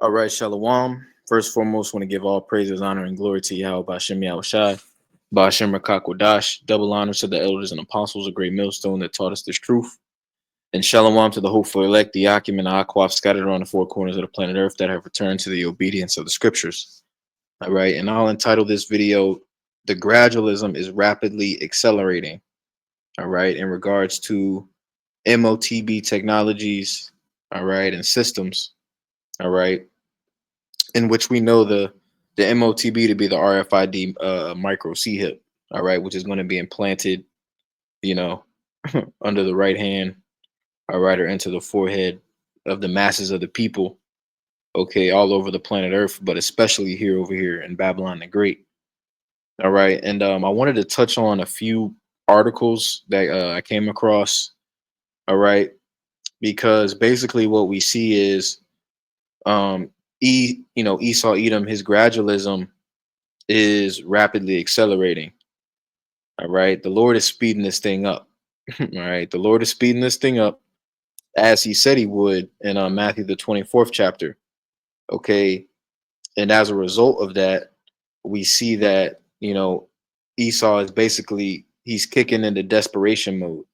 All right, Shalom. First and foremost, want to give all praises, honor, and glory to Yahweh Bashem Yahushai, Bashem Rakakwadash. Double honor to the elders and apostles, a great millstone that taught us this truth. And Shalom to the hopeful elect, the Akim and the Akwaf scattered around the four corners of the planet Earth that have returned to the obedience of the scriptures. All right, and I'll entitle this video, The Gradualism is Rapidly Accelerating. All right, in regards to MOTB technologies, all right, and systems, all right, in which we know the MOTB to be the RFID micro C hip, all right, which is going to be implanted, you know, under the right hand, all right, or into the forehead of the masses of the people, okay, all over the planet Earth, but especially here over here in Babylon the Great, all right. And I wanted to touch on a few articles that I came across, all right, because basically what we see is Esau Edom, his gradualism is rapidly accelerating. All right. The Lord is speeding this thing up. All right. The Lord is speeding this thing up as he said he would in Matthew, the 24th chapter. Okay. And as a result of that, we see that, Esau is basically, he's kicking into desperation mode.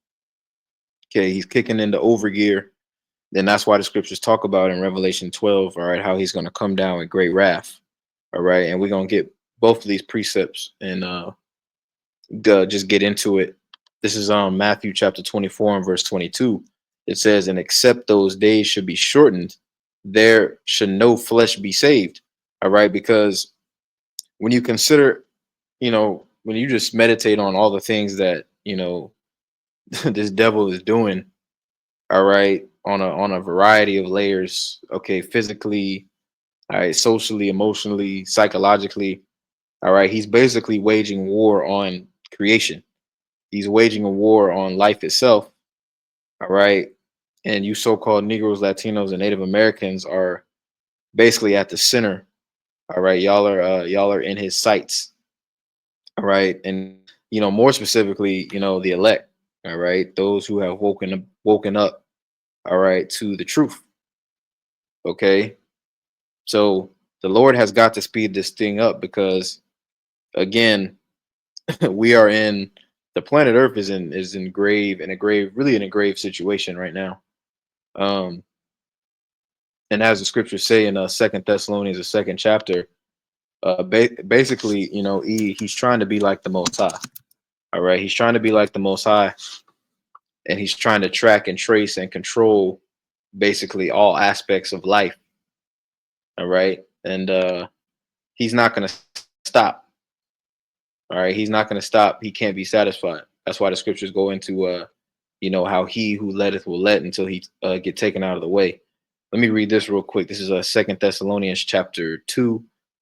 Okay. He's kicking into overgear. And that's why the scriptures talk about in Revelation 12, all right, how he's going to come down with great wrath. All right. And we're going to get both of these precepts and just get into it. This is Matthew chapter 24 and verse 22. It says, and except those days should be shortened, there should no flesh be saved. All right. Because when you consider, when you just meditate on all the things that, this devil is doing, all right, on a variety of layers, okay, physically, all right, socially, emotionally, psychologically, all right, he's basically waging war on creation. He's waging a war on life itself. All right. And you so-called Negroes, Latinos, and Native Americans are basically at the center. All right. Y'all are in his sights. All right. And more specifically, the elect. All right. Those who have woken up, all right, to the truth. Okay. So the Lord has got to speed this thing up because again, we are in the planet Earth is in really in a grave situation right now. Um, and as the scriptures say in Second Thessalonians, the second chapter, basically, he's trying to be like the Most High. All right, he's trying to be like the Most High, and he's trying to track and trace and control basically all aspects of life. All right, and he's not going to stop. All right, he's not going to stop. He can't be satisfied. That's why the scriptures go into how he who letteth will let until he get taken out of the way. Let me read this real quick. This is Second Thessalonians chapter 2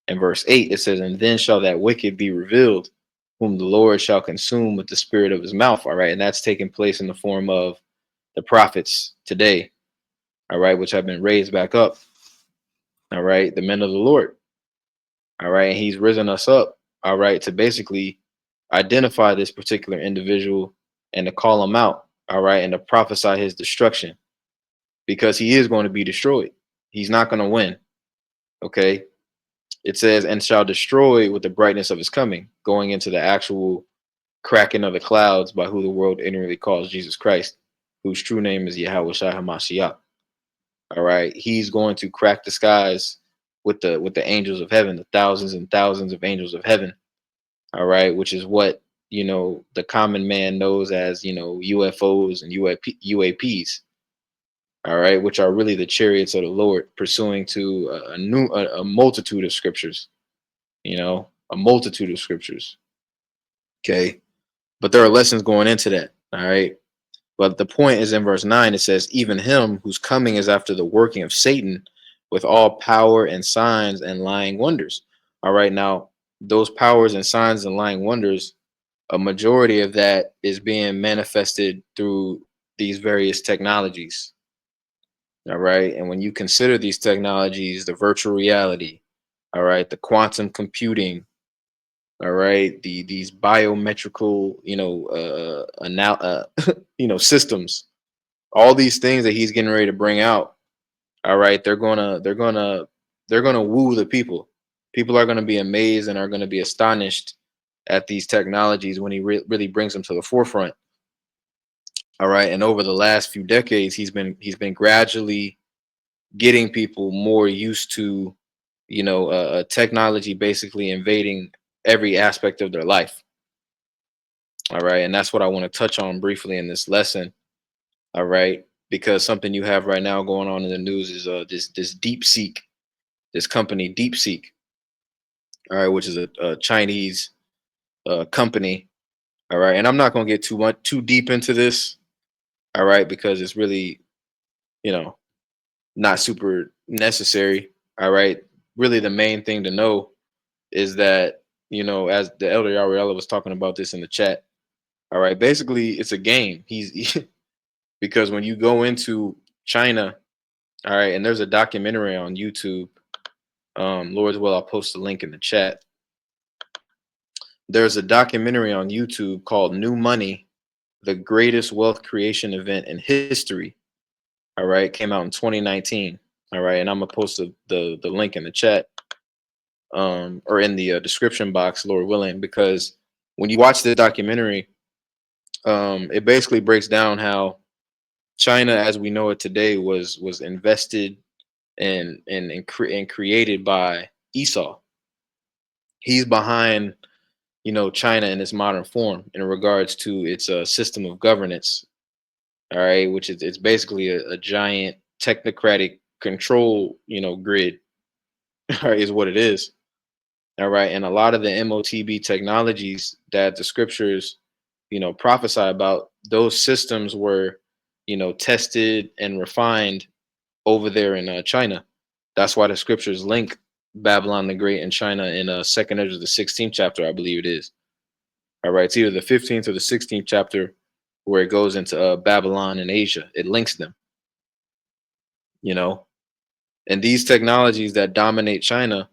and verse 8. It says, and then shall that wicked be revealed, whom the Lord shall consume with the spirit of his mouth. All right, and that's taking place in the form of the prophets today, all right, which have been raised back up. All right, the men of the Lord. All right, and he's risen us up, all right, to basically identify this particular individual and to call him out, all right, and to prophesy his destruction, because he is going to be destroyed. He's not going to win. Okay. It says, and shall destroy with the brightness of his coming, going into the actual cracking of the clouds by who the world inwardly calls Jesus Christ, whose true name is Yahweh Shai HaMashiach. All right. He's going to crack the skies with the angels of heaven, the thousands and thousands of angels of heaven. All right. Which is what, the common man knows as, UFOs and UAPs. All right, which are really the chariots of the Lord, pursuing to a multitude of scriptures, a multitude of scriptures. Okay, but there are lessons going into that. All right, but the point is in verse 9. It says, even him whose coming is after the working of Satan, with all power and signs and lying wonders. All right, now those powers and signs and lying wonders, a majority of that is being manifested through these various technologies. All right. And when you consider these technologies, the virtual reality, all right, the quantum computing, all right, these biometrical, systems, all these things that he's getting ready to bring out, all right, they're gonna they're going to woo the people. People are going to be amazed and are going to be astonished at these technologies when he really brings them to the forefront. All right, and over the last few decades, he's been gradually getting people more used to, technology basically invading every aspect of their life. All right, and that's what I want to touch on briefly in this lesson. All right, because something you have right now going on in the news is this DeepSeek, this company DeepSeek. All right, which is a Chinese company. All right, and I'm not going to get too deep into this. All right, because it's really, you know not super necessary. All right, really the main thing to know is that, as the elder Yariella was talking about this in the chat. All right, basically it's a game. Because when you go into China, all right, and there's a documentary on YouTube. Lord's will, I'll post the link in the chat. There's a documentary on YouTube called New Money, the greatest wealth creation event in history. All right, came out in 2019. All right, and I'm gonna post the link in the chat, or in the description box, Lord willing, because when you watch the documentary, it basically breaks down how China, as we know it today, was invested and created by Esau. He's behind, China in its modern form in regards to its system of governance. All right, which is it's basically a giant technocratic control, grid. All right, is what it is. All right, and a lot of the MOTB technologies that the scriptures, prophesy about, those systems were, tested and refined over there in China. That's why the scriptures link Babylon the Great and China in Second Ezra the 16th chapter, I believe it is. All right, it's either the 15th or the 16th chapter where it goes into Babylon and Asia. It links them, you know, and these technologies that dominate China,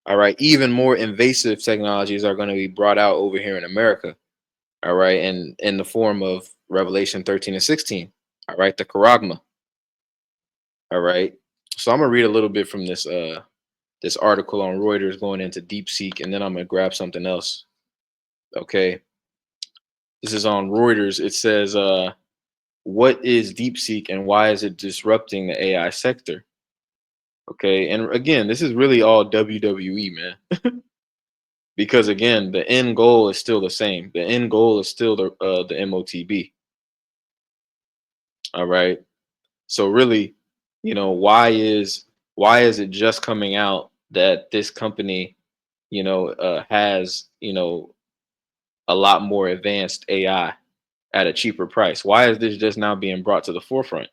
all right, even more invasive technologies are going to be brought out over here in America. All right, and in the form of Revelation 13 and 16. All right, the charagma. All right, so I'm gonna read a little bit from this article on Reuters going into DeepSeek, and then I'm gonna grab something else. Okay, this is on Reuters. It says, "What is DeepSeek and why is it disrupting the AI sector?" Okay, and again, this is really all WWE, man. Because again, the end goal is still the same. The end goal is still the MOTB. All right. So really, why is it just coming out that this company, has, a lot more advanced AI at a cheaper price? Why is this just now being brought to the forefront?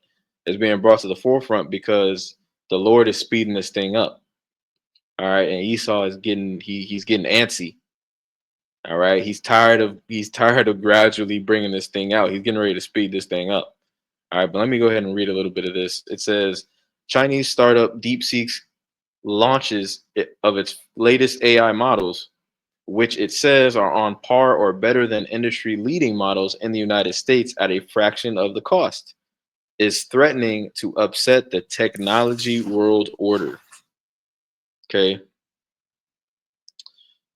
It's being brought to the forefront because the Lord is speeding this thing up. All right, and Esau is he's getting antsy. All right, he's tired of gradually bringing this thing out. He's getting ready to speed this thing up. All right, but let me go ahead and read a little bit of this. It says Chinese startup DeepSeek launches of its latest AI models, which it says are on par or better than industry leading models in the United States at a fraction of the cost, is threatening to upset the technology world order. Okay.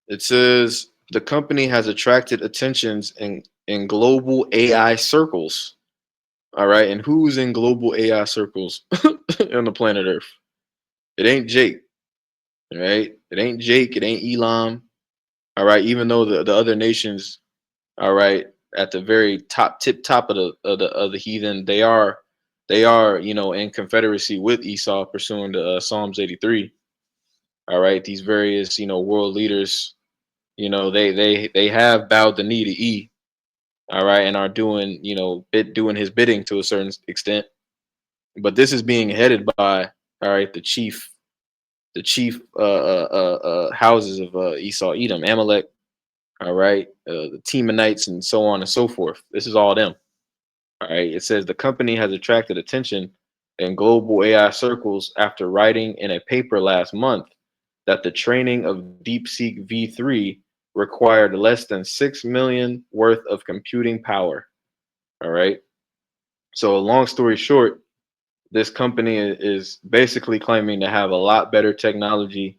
It says the company has attracted attentions in global AI circles. All right. And who's in global AI circles on the planet Earth? It ain't Jake. All right. It ain't Jake. It ain't Elam. All right. Even though the other nations, all right, at the very top of the heathen, they are in confederacy with Esau, pursuing the Psalms 83. All right. These various world leaders, they have bowed the knee to E. All right, and are doing doing his bidding to a certain extent. But this is being headed by, all right, the chief houses of Esau, Edom, Amalek, all right, the Temanites, and so on and so forth. This is all them. All right. It says the company has attracted attention in global AI circles after writing in a paper last month that the training of DeepSeek V3 required less than 6 million worth of computing power. All right. So long story short, this company is basically claiming to have a lot better technology,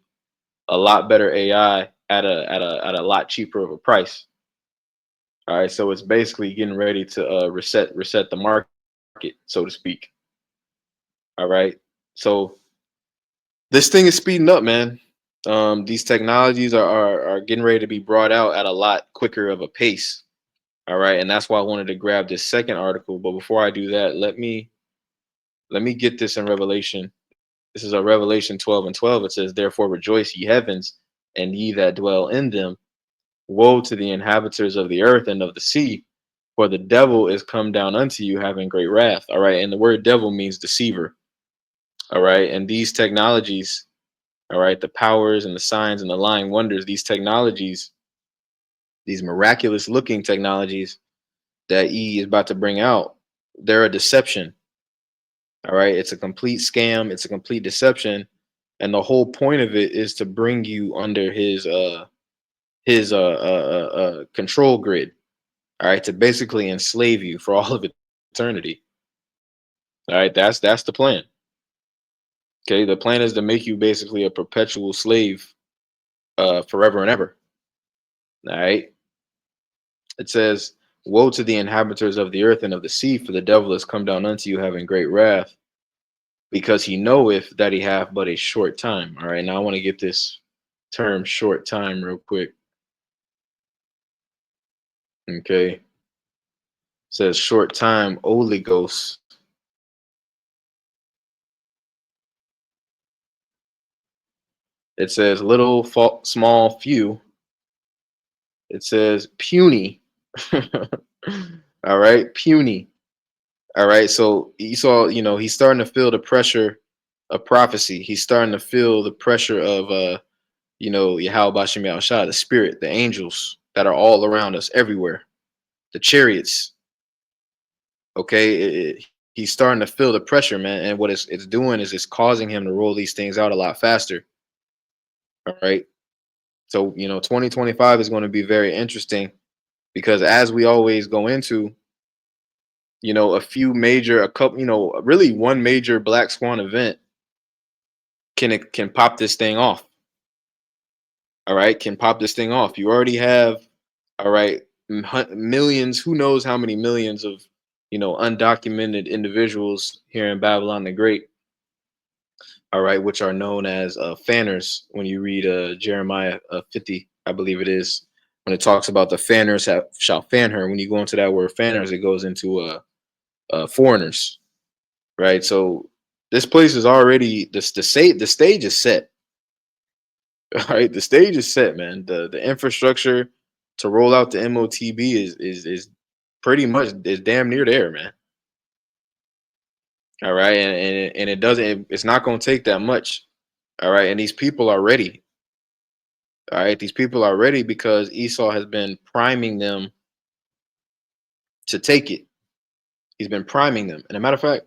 a lot better AI at a lot cheaper of a price. All right, so it's basically getting ready to reset the market, so to speak. All right, so this thing is speeding up, man. These technologies are getting ready to be brought out at a lot quicker of a pace. All right, and that's why I wanted to grab this second article. But before I do that, let me get this in Revelation. This is a Revelation 12 and 12. It says, "Therefore rejoice, ye heavens, and ye that dwell in them. Woe to the inhabitants of the earth and of the sea, for the devil is come down unto you, having great wrath." All right, and the word devil means deceiver. All right, and these technologies, all right, the powers and the signs and the lying wonders, these technologies, these miraculous looking technologies that E is about to bring out, they're a deception. All right, it's a complete scam, it's a complete deception, and the whole point of it is to bring you under his control grid. All right, to basically enslave you for all of eternity. All right, that's the plan. Okay, the plan is to make you basically a perpetual slave, forever and ever. All right, it says, "Woe to the inhabitants of the earth and of the sea, for the devil has come down unto you, having great wrath, because he knoweth that he hath but a short time." All right, now I want to get this term "short time" real quick. Okay, it says "short time, Holy Ghost." It says "little, small, few." It says "puny." All right, puny. All right, so Esau, he's starting to feel the pressure of prophecy. He's starting to feel the pressure of Yahweh Bashem Yahushua, the spirit, the angels that are all around us everywhere, the chariots. Okay, he's starting to feel the pressure, man. And what it's doing is it's causing him to roll these things out a lot faster. All right. So, 2025 is going to be very interesting because as we always go into, a few major, a couple, really one major black swan event can pop this thing off. All right, can pop this thing off. You already have, all right, millions, who knows how many millions of, undocumented individuals here in Babylon the Great, all right, which are known as fanners. When you read Jeremiah 50, I believe it is, when it talks about the fanners shall fan her. When you go into that word fanners, it goes into foreigners, right? So this place is already the stage is set. All right, the stage is set, man. The infrastructure to roll out the MOTB is pretty much is damn near there, man. All right, and it doesn't. It's not going to take that much. All right, and these people are ready. All right, these people are ready because Esau has been priming them to take it. He's been priming them. And a matter of fact,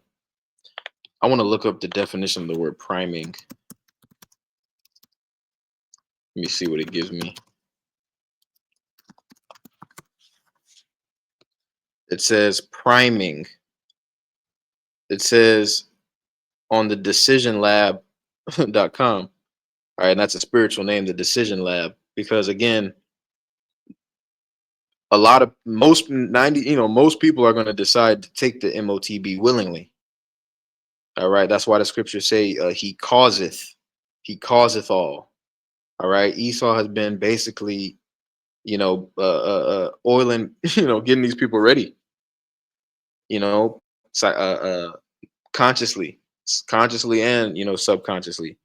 I want to look up the definition of the word priming. Let me see what it gives me. It says priming. It says on the decisionlab.com. All right, and that's a spiritual name, the Decision Lab, because again, a lot of most 90, most people are going to decide to take the MOTB willingly. All right, that's why the scriptures say he causeth all. All right, Esau has been basically, oiling, getting these people ready, you know, consciously, consciously, and subconsciously.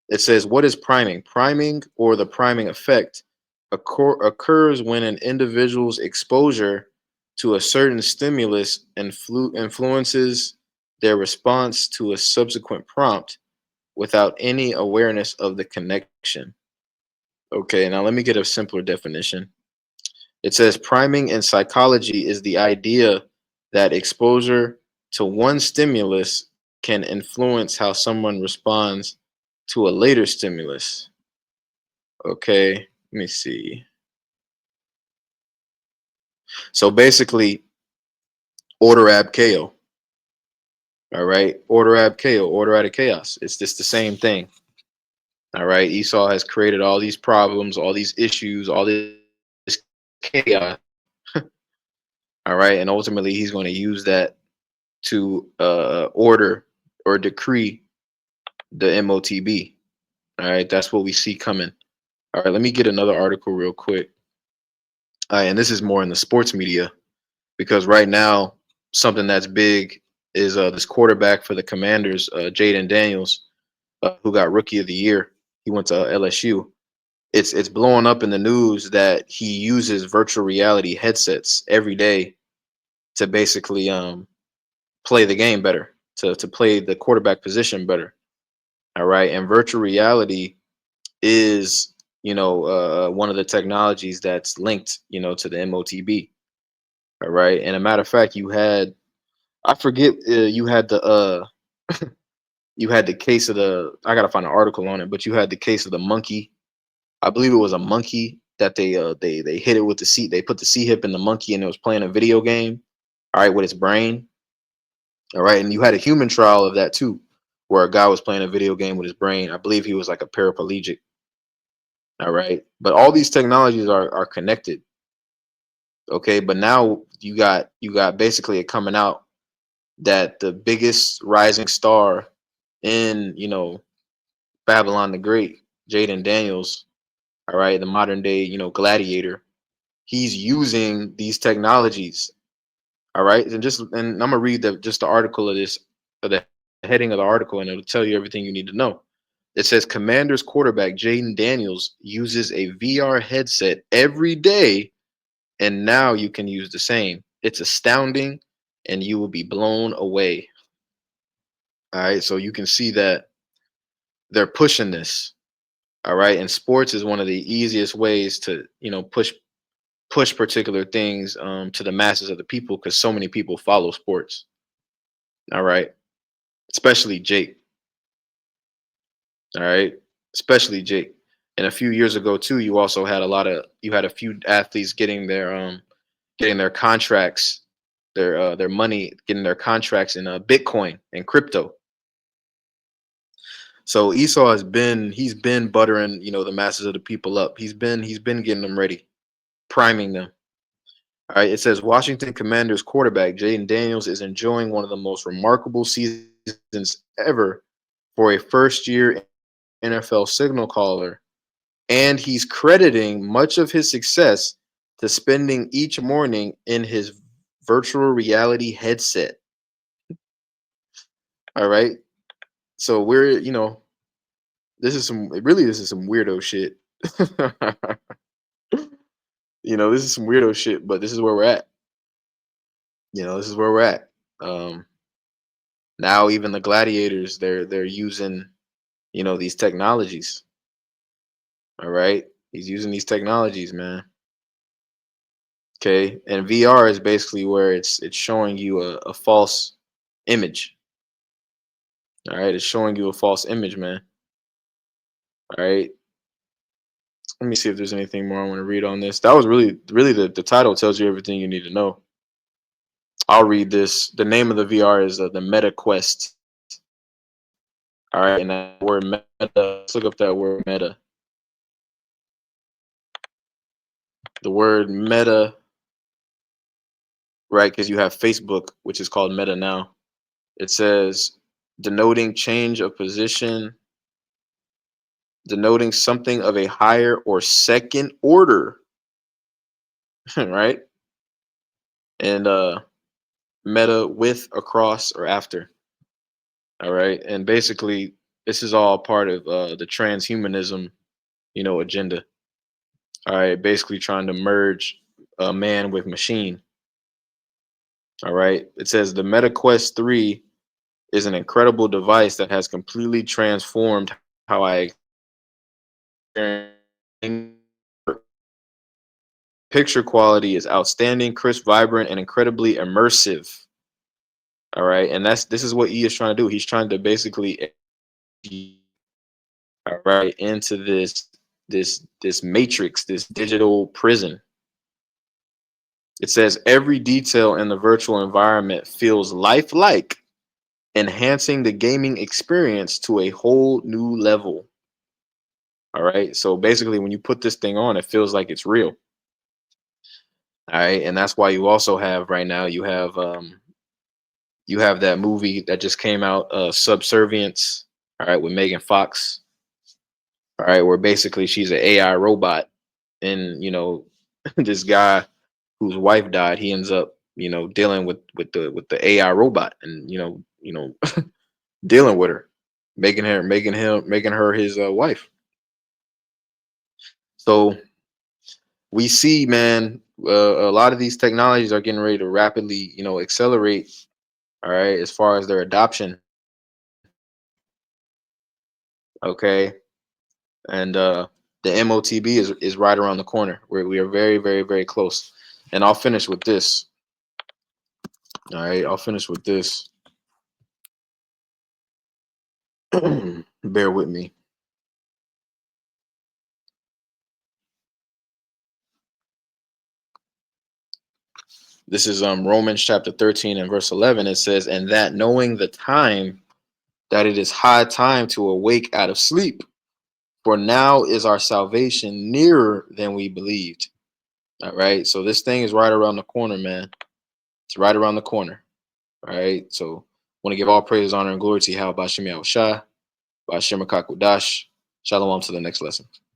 It says, what is priming? Priming, or the priming effect, occurs when an individual's exposure to a certain stimulus influences their response to a subsequent prompt without any awareness of the connection. Okay, now let me get a simpler definition. It says priming in psychology is the idea that exposure to one stimulus can influence how someone responds to a later stimulus. Okay, let me see. So basically, order ab KO. All right, order ab chaos, order out of chaos. It's just the same thing. All right, Esau has created all these problems, all these issues, all this chaos. All right, and ultimately he's going to use that to order or decree the MOTB. All right, that's what we see coming. All right, let me get another article real quick. And this is more in the sports media because right now something that's big is this quarterback for the Commanders, Jaden Daniels, who got Rookie of the Year. He went to LSU. It's blowing up in the news that he uses virtual reality headsets every day to basically play the game better, to play the quarterback position better. All right, and virtual reality is one of the technologies that's linked to the MOTB. All right, and a matter of fact, you had I forget you had the case of the I gotta find an article on it, but you had the case of the monkey. I believe it was a monkey that they hit it with the C. They put the C hip in the monkey and it was playing a video game. All right, with its brain. All right, and you had a human trial of that too, where a guy was playing a video game with his brain. I believe he was like a paraplegic. All right, but all these technologies are connected. Okay, but now you got basically it coming out that the biggest rising star in Babylon the Great, Jaden Daniels, all right, the modern day gladiator, he's using these technologies. All right, and I'm gonna read the article of this, of the heading of the article, and it'll tell you everything you need to know. It says Commanders quarterback Jaden Daniels uses a VR headset every day, and now you can use the same. It's astounding, and you will be blown away. All right, so you can see that they're pushing this. All right, and sports is one of the easiest ways to push particular things to the masses of the people because so many people follow sports. All right, especially Jake. All right, especially Jake. And a few years ago too, you had a few athletes getting their contracts, their money, getting their contracts in Bitcoin and crypto. So Esau he's been buttering the masses of the people up. He's been getting them ready, priming them. All right, it says Washington Commanders quarterback Jaden Daniels is enjoying one of the most remarkable seasons ever for a first year NFL signal caller, and he's crediting much of his success to spending each morning in his virtual reality headset. All right, so this is some weirdo shit. This is some weirdo shit, but this is where we're at. This is where we're at. Um, Now even the gladiators, they're using these technologies. All right, he's using these technologies, man. Okay, and VR is basically where it's showing you a false image. All right, it's showing you a false image, man. All right, let me see if there's anything more I want to read on this. That was really the title tells you everything you need to know. I'll read this. The name of the VR is the Meta Quest. All right, and that word meta. Let's look up that word meta. The word meta, right? Because you have Facebook, which is called Meta now. It says denoting change of position, denoting something of a higher or second order, right? And meta with, across, or after. All right, and basically this is all part of the transhumanism, agenda. All right, basically trying to merge man with machine. All right, it says the Meta Quest 3 is an incredible device that has completely transformed how I experience. Picture quality is outstanding, crisp, vibrant, and incredibly immersive. All right, and this is what he is trying to do. He's trying to basically all right into this matrix, this digital prison. It says every detail in the virtual environment feels lifelike enhancing the gaming experience to a whole new level. All right. So basically, when you put this thing on, it feels like it's real. All right. And that's why you also have right now, you have that movie that just came out, Subservience, all right, with Megan Fox, all right, where basically she's an AI robot, and this guy whose wife died, he ends up, dealing with the AI robot, and dealing with her, making her his wife. So we see, man, a lot of these technologies are getting ready to rapidly, accelerate. All right, as far as their adoption, okay, and the MOTB is right around the corner. Where we are very, very, very close. And I'll finish with this. All right, I'll finish with this. Bear with me. This is Romans chapter 13 and verse 11. It says, "And that knowing the time, that it is high time to awake out of sleep, for now is our salvation nearer than we believed." All right, so this thing is right around the corner, man. It's right around the corner. All right, so want to give all praise, honor, and glory to Yahweh Bashim Shah, Bashim Dash. Shalom to the next lesson.